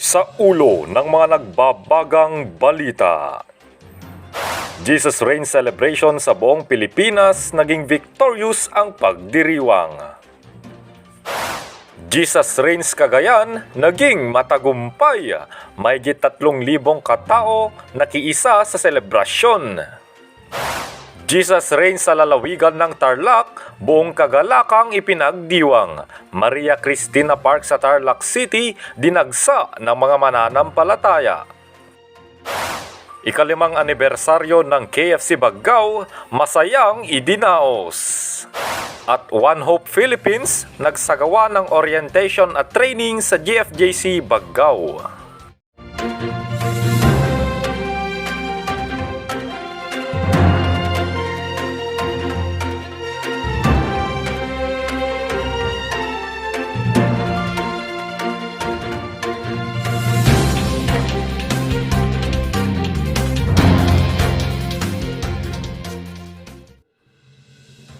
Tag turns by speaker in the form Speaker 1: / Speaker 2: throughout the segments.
Speaker 1: Sa ulo ng mga nagbabagang balita. Jesus Reign celebration sa buong Pilipinas, naging victorious ang pagdiriwang. Jesus Reigns Cagayan naging matagumpay, mahigit 3,000 katao nakiisa sa selebrasyon. Jesus Reigns sa lalawigan ng Tarlac, buong kagalakang ipinagdiwang. Maria Cristina Park sa Tarlac City, dinagsa ng mga mananampalataya. Ikalimang anibersaryo ng KFC Baggao, masayang idinaos. At One Hope Philippines, nagsagawa ng orientation at training sa GFJC Baggao.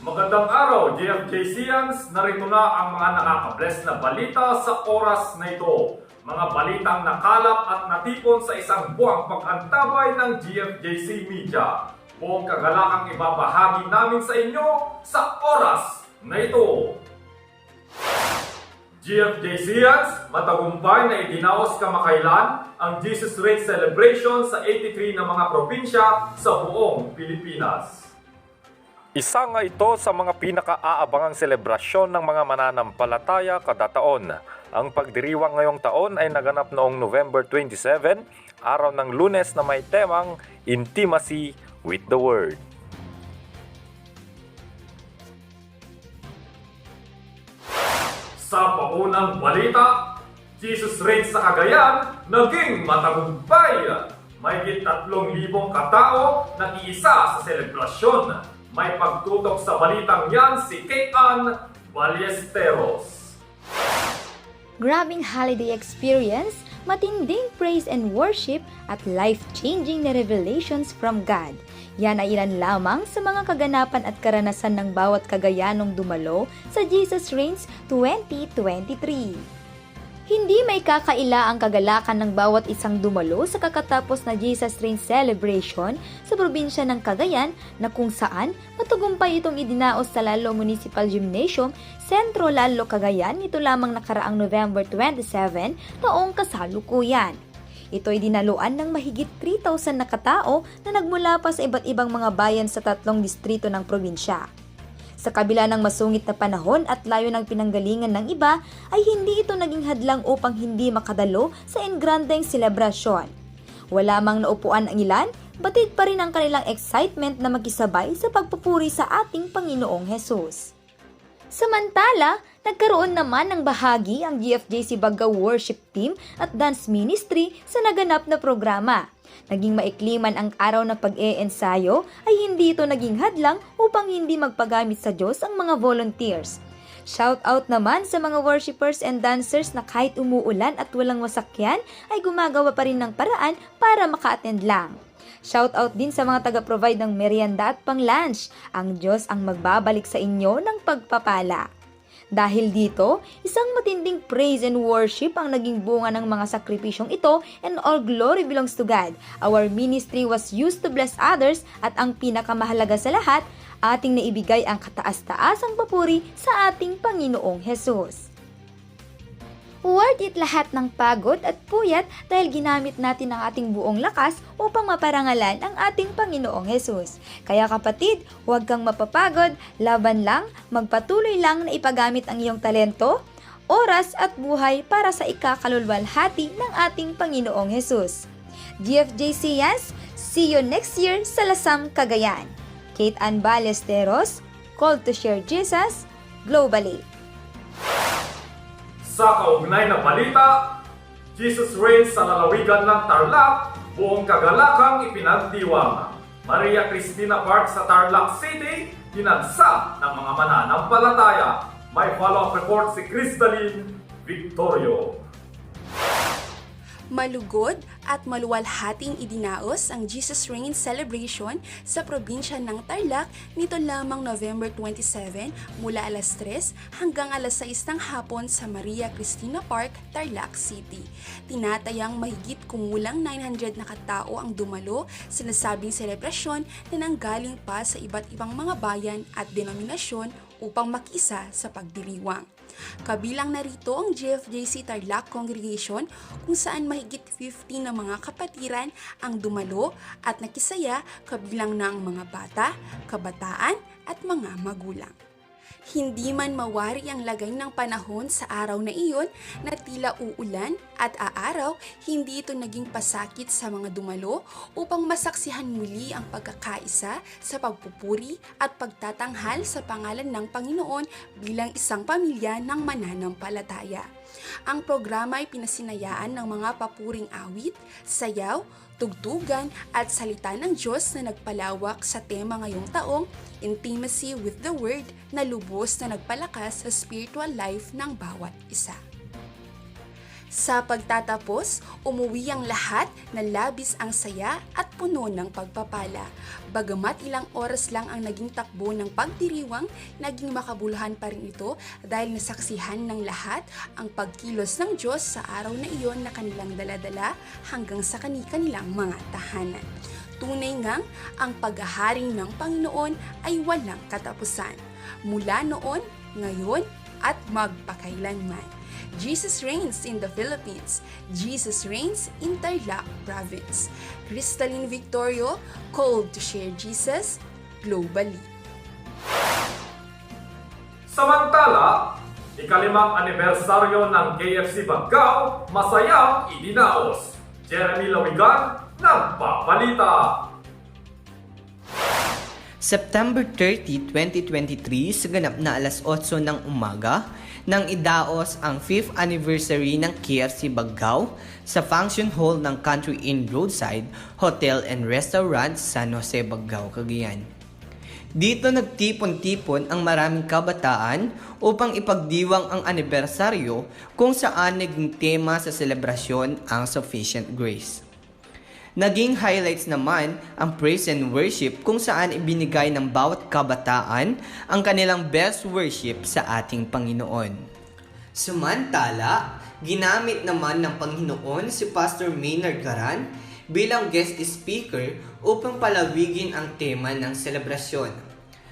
Speaker 2: Magandang araw, GFJCians! Narito na ang mga nakaka-bless na balita sa oras na ito. Mga balitang nakalap at natipon sa isang buwang pag-antabay ng GFJC Media. Buong kagalakang ibabahagi namin sa inyo sa oras na ito. GFJCians, matagumpay na idinaos kamakailan ang Jesus Reigns celebration sa 83 na mga probinsya sa buong Pilipinas.
Speaker 1: Isa nga ito sa mga pinaka-aabangang selebrasyon ng mga mananampalataya kada taon. Ang pagdiriwang ngayong taon ay naganap noong November 27, araw ng Lunes na may temang Intimacy with the Word.
Speaker 2: Sa paunang balita, Jesus Reigns sa Cagayan naging matagumpay. Mahigit 3,000 katao nakiisa sa selebrasyon. May pagtutok sa balitang yan si Kate Ann Ballesteros.
Speaker 3: Grabing holiday experience, matinding praise and worship at life-changing na revelations from God. Yan ay ilan lamang sa mga kaganapan at karanasan ng bawat Kagayanong dumalo sa Jesus Reigns 2023. Hindi may kakaila ang kagalakan ng bawat isang dumalo sa kakatapos na Jesus Reigns celebration sa probinsya ng Cagayan na kung saan matagumpay itong idinaos sa Lalo Municipal Gymnasium, Sentro Lalo Cagayan nito lamang nakaraang November 27 taong kasalukuyan. Ito ay dinaluan ng mahigit 3,000 na katao na nagmula pa sa iba't ibang mga bayan sa 3 distrito ng probinsya. Sa kabila ng masungit na panahon at layo ng pinanggalingan ng iba, ay hindi ito naging hadlang upang hindi makadalo sa engrandeng selebrasyon. Wala mang naupuan ang ilan, batid pa rin ang kanilang excitement na makisabay sa pagpupuri sa ating Panginoong Hesus. Samantala, nagkaroon naman ng bahagi ang GFJC Baggao Worship Team at Dance Ministry sa naganap na programa. Naging maikli man ang araw ng pag-e-ensayo ay hindi ito naging hadlang upang hindi magpagamit sa Diyos ang mga volunteers. Shout out naman sa mga worshipers and dancers na kahit umuulan at walang masakyan ay gumagawa pa rin ng paraan para maka-attend lang. Shout out din sa mga taga-provide ng merienda at pang-lunch. Ang Diyos ang magbabalik sa inyo ng pagpapala. Dahil dito, isang matinding praise and worship ang naging bunga ng mga sakripisyong ito, and all glory belongs to God. Our ministry was used to bless others at ang pinakamahalaga sa lahat, ating naibigay ang kataas-taasang papuri sa ating Panginoong Hesus. Worth it lahat ng pagod at puyat dahil ginamit natin ang ating buong lakas upang maparangalan ang ating Panginoong Hesus. Kaya kapatid, huwag kang mapapagod, laban lang, magpatuloy lang na ipagamit ang iyong talento, oras at buhay para sa ikakalulwalhati ng ating Panginoong Hesus. GFJCians, see you next year sa Lasam, Cagayan. Kate Ann Ballesteros, Called to Share Jesus, Globally.
Speaker 2: Sa kaugnay na balita, Jesus Reigns sa lalawigan ng Tarlac, buong kagalakang ipinagdiwang. Maria Cristina Park sa Tarlac City, dinagsa ng mga mananampalataya. May follow-up report si Crystalline Victorio.
Speaker 4: Malugod at maluwalhating idinaos ang Jesus Reigns celebration sa probinsya ng Tarlac nito lamang November 27 mula alas 3 hanggang alas 6 ng hapon sa Maria Cristina Park, Tarlac City. Tinatayang mahigit kumulang 900 na katao ang dumalo sa nasabing selebrasyon na nanggaling pa sa iba't ibang mga bayan at denominasyon upang makisa sa pagdiriwang. Kabilang narito ang GFJC Tarlac Congregation kung saan mahigit 50 na mga kapatiran ang dumalo at nakisaya kabilang ng mga bata, kabataan at mga magulang. Hindi man mawari ang lagay ng panahon sa araw na iyon na tila uulan at aaraw, hindi ito naging pasakit sa mga dumalo upang masaksihan muli ang pagkakaisa sa pagpupuri at pagtatanghal sa pangalan ng Panginoon bilang isang pamilya ng mananampalataya. Ang programa ay pinasinayaan ng mga papuring awit, sayaw, tugtugan at salita ng Diyos na nagpalawak sa tema ngayong taong Intimacy with the Word na lubos na nagpalakas sa spiritual life ng bawat isa. Sa pagtatapos, umuwi ang lahat na labis ang saya at puno ng pagpapala. Bagamat ilang oras lang ang naging takbo ng pagdiriwang, naging makabuluhan pa rin ito dahil nasaksihan ng lahat ang pagkilos ng Diyos sa araw na iyon na kanilang daladala hanggang sa kanilang mga tahanan. Tunay ngang ang paghaharing ng Panginoon ay walang katapusan. Mula noon, ngayon, at magpakailanman. Jesus reigns in the Philippines. Jesus reigns in Tarlac Province. Crystalline Victorio, called to share Jesus globally.
Speaker 2: Samantala, ikalimang anibersaryo ng KFC Baggao, masayang idinaos. Jeremy Lawigan, nagbabalita.
Speaker 5: September 30, 2023 sa ganap na alas 8 ng umaga nang idaos ang 5th anniversary ng KFC Baggao sa function hall ng Country Inn Roadside Hotel and Restaurant San Jose, Baggao, Cagayan. Dito nagtipon-tipon ang maraming kabataan upang ipagdiwang ang anibersaryo kung saan naging tema sa selebrasyon ang Sufficient Grace. Naging highlights naman ang praise and worship kung saan ibinigay ng bawat kabataan ang kanilang best worship sa ating Panginoon. Samantala, ginamit naman ng Panginoon si Pastor Maynard Garan bilang guest speaker upang palawigin ang tema ng selebrasyon.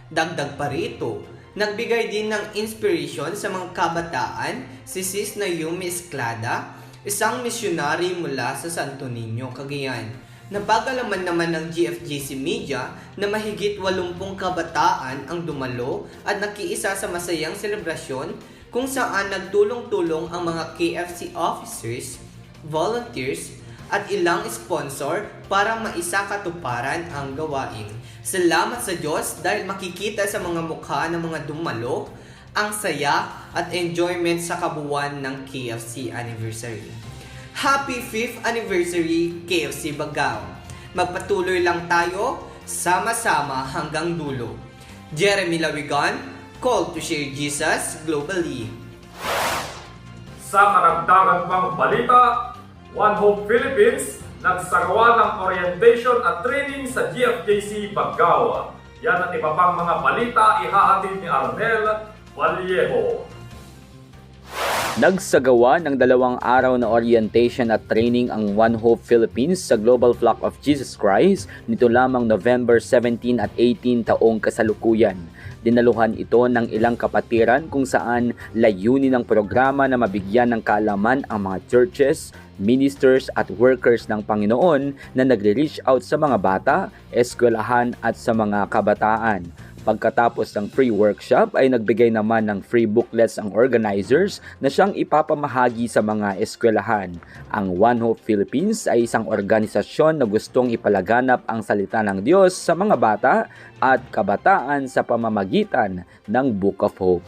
Speaker 5: Dagdag pa rito, nagbigay din ng inspiration sa mga kabataan si Sis Naomi Esclada, isang misyonary mula sa Santo Niño, Cagayan. Napagalaman naman ng GFJC Media na mahigit 80 kabataan ang dumalo at nakiisa sa masayang selebrasyon kung saan nagtulong-tulong ang mga KFC officers, volunteers, at ilang sponsor para maisakatuparan ang gawain. Salamat sa Diyos dahil makikita sa mga mukha ng mga dumalo ang saya at enjoyment sa kabuuan ng KFC anniversary. Happy 5th anniversary KFC Baggao! Magpatuloy lang tayo, sama-sama hanggang dulo. Jeremy Lawigan, called to share Jesus globally.
Speaker 2: Sa karagdagan pang balita, One Hope Philippines nagsagawa ng orientation at training sa GFJC Baggao. Yan at iba pang mga balita ihahatid ni Arnel Vallejo.
Speaker 6: Nagsagawa ng 2 araw na orientation at training ang One Hope Philippines sa Global Flock of Jesus Christ nito lamang November 17 at 18 taong kasalukuyan. Dinaluhan ito ng ilang kapatiran kung saan layunin ng programa na mabigyan ng kaalaman ang mga churches, ministers at workers ng Panginoon na nagre-reach out sa mga bata, eskwelahan at sa mga kabataan. Pagkatapos ng free workshop ay nagbigay naman ng free booklets ang organizers na siyang ipapamahagi sa mga eskwelahan. Ang One Hope Philippines ay isang organisasyon na gustong ipalaganap ang salita ng Diyos sa mga bata at kabataan sa pamamagitan ng Book of Hope.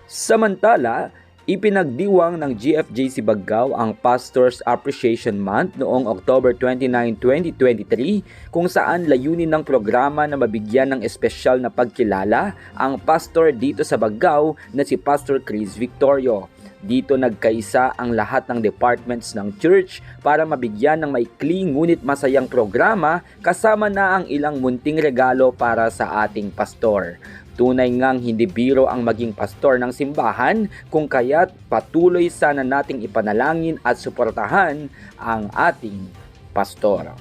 Speaker 6: Samantala, ipinagdiwang ng GFJC Baggao ang Pastor's Appreciation Month noong October 29, 2023 kung saan layunin ng programa na mabigyan ng espesyal na pagkilala ang pastor dito sa Baggao na si Pastor Chris Victorio. Dito nagkaisa ang lahat ng departments ng church para mabigyan ng maikling ngunit masayang programa kasama na ang ilang munting regalo para sa ating pastor. Tunay ngang hindi biro ang maging pastor ng simbahan, kung kaya't patuloy sana nating ipanalangin at suportahan ang ating pastor.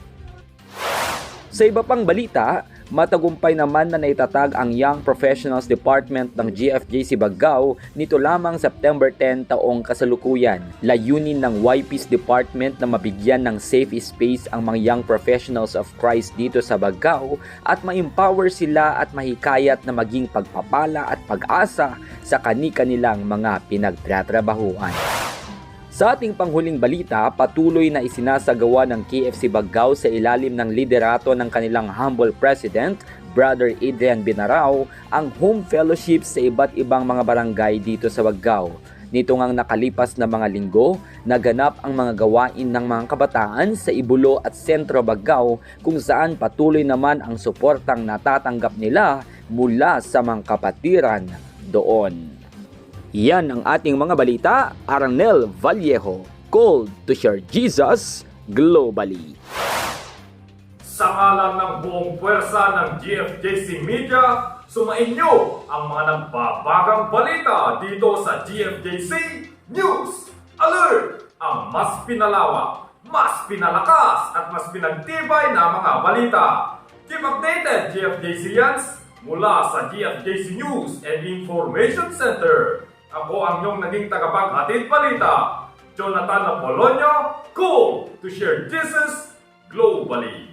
Speaker 6: Sa iba pang balita, matagumpay naman na naitatag ang Young Professionals Department ng GFJC Baggao nito lamang September 10 taong kasalukuyan. Layunin ng YP's department na mabigyan ng safe space ang mga young professionals of Christ dito sa Baggao at ma-empower sila at mahikayat na maging pagpapala at pag-asa sa kani-kanilang mga pinagtatrabahuan. Sa ating panghuling balita, patuloy na isinasagawa ng KFC Baggao sa ilalim ng liderato ng kanilang humble president, Brother Adrian Binarao, ang home fellowship sa iba't ibang mga barangay dito sa Baggao. Nito ngang nakalipas na mga linggo, naganap ang mga gawain ng mga kabataan sa Ibulo at Sentro Baggao kung saan patuloy naman ang suportang natatanggap nila mula sa mga kapatiran doon. Yan ang ating mga balita. Arnel Vallejo, called to share Jesus globally.
Speaker 2: Sa ngalan ng buong puwersa ng GFJC Media, sumainyo ang mga nagbabagang balita dito sa GFJC News Alert! Ang mas pinalawak, mas pinalakas at mas pinagtibay na mga balita. Keep updated GFJCians mula sa GFJC News and Information Center. Ako ang iyong naging tagapaghatid balita, Jonathan Apolonio, called to share Jesus globally.